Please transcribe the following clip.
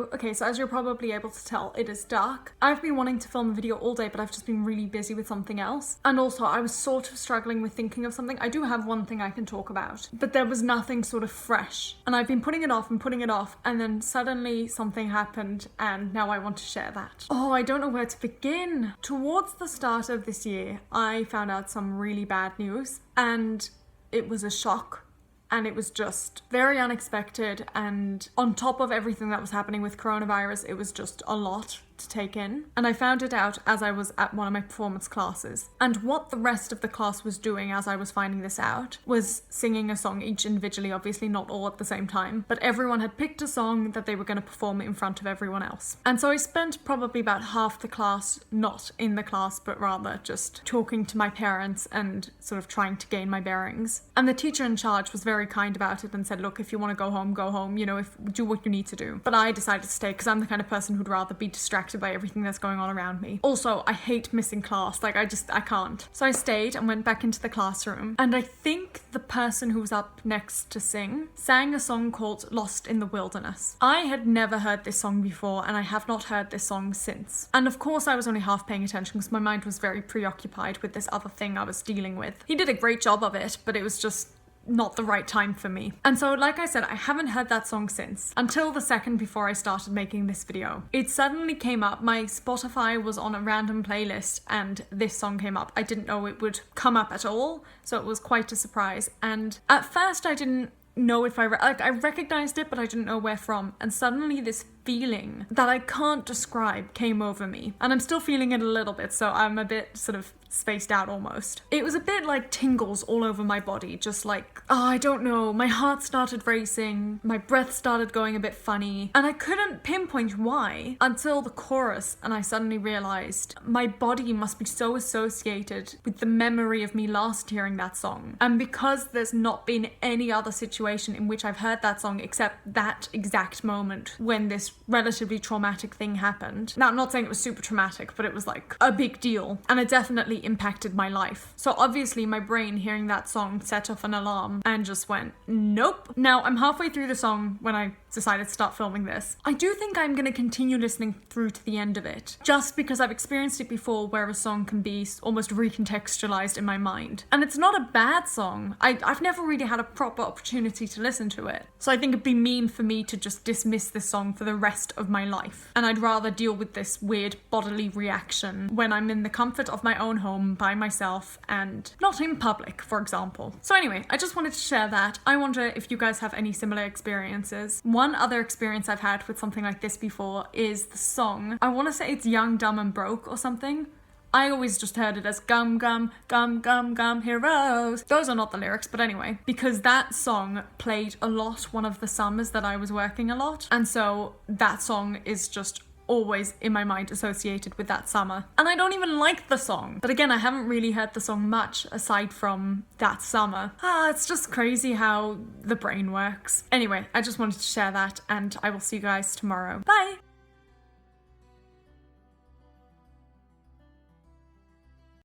video. Okay, so as you're probably able to tell, it is dark. I've been wanting to film a video all day, but I've just been really busy with something else. And also I was sort of struggling with thinking of something. I do have one thing I can talk about, but there was nothing sort of fresh. And I've been putting it off and putting it off, and then suddenly something happened and now I want to share that. Oh, I don't know where to begin. Towards the start of this year, I found out some really bad news, and it was a shock. And it was just very unexpected, and on top of everything that was happening with coronavirus, it was just a lot to take in. And I found it out as I was at one of my performance classes. And what the rest of the class was doing as I was finding this out was singing a song, each individually, obviously not all at the same time, but everyone had picked a song that they were going to perform in front of everyone else. And so I spent probably about half the class not in the class, but rather just talking to my parents and sort of trying to gain my bearings. And the teacher in charge was very kind about it and said, look, if you want to go home, you know, do what you need to do. But I decided to stay because I'm the kind of person who'd rather be distracted by everything that's going on around me. Also, I hate missing class. Like, I can't. So I stayed and went back into the classroom, and I think the person who was up next to sing sang a song called Lost in the Wilderness. I had never heard this song before, and I have not heard this song since. And of course I was only half paying attention because my mind was very preoccupied with this other thing I was dealing with. He did a great job of it, but it was just not the right time for me. And so, like I said, I haven't heard that song since, until the second before I started making this video. It suddenly came up. My Spotify was on a random playlist and this song came up. I didn't know it would come up at all, so it was quite a surprise. And at first I didn't know if I recognized it, but I didn't know where from. And suddenly this feeling that I can't describe came over me. And I'm still feeling it a little bit, so I'm a bit sort of spaced out almost. It was a bit like tingles all over my body, just like, I don't know, my heart started racing, my breath started going a bit funny, and I couldn't pinpoint why until the chorus, and I suddenly realized my body must be so associated with the memory of me last hearing that song. And because there's not been any other situation in which I've heard that song except that exact moment when this relatively traumatic thing happened. Now, I'm not saying it was super traumatic, but it was like a big deal, and it definitely impacted my life. So obviously my brain hearing that song set off an alarm and just went, nope. Now I'm halfway through the song when I decided to start filming this. I do think I'm going to continue listening through to the end of it, just because I've experienced it before where a song can be almost recontextualized in my mind. And it's not a bad song. I've never really had a proper opportunity to listen to it. So I think it'd be mean for me to just dismiss this song for the rest of my life. And I'd rather deal with this weird bodily reaction when I'm in the comfort of my own home by myself and not in public, for example. So anyway, I just wanted to share that. I wonder if you guys have any similar experiences. One other experience I've had with something like this before is the song. I want to say it's Young, Dumb and Broke or something. I always just heard it as gum, gum, gum, gum, gum, heroes. Those are not the lyrics, but anyway, because that song played a lot one of the summers that I was working a lot. And so that song is just always in my mind associated with that summer. And I don't even like the song. But again, I haven't really heard the song much aside from that summer. It's just crazy how the brain works. Anyway, I just wanted to share that, and I will see you guys tomorrow. Bye!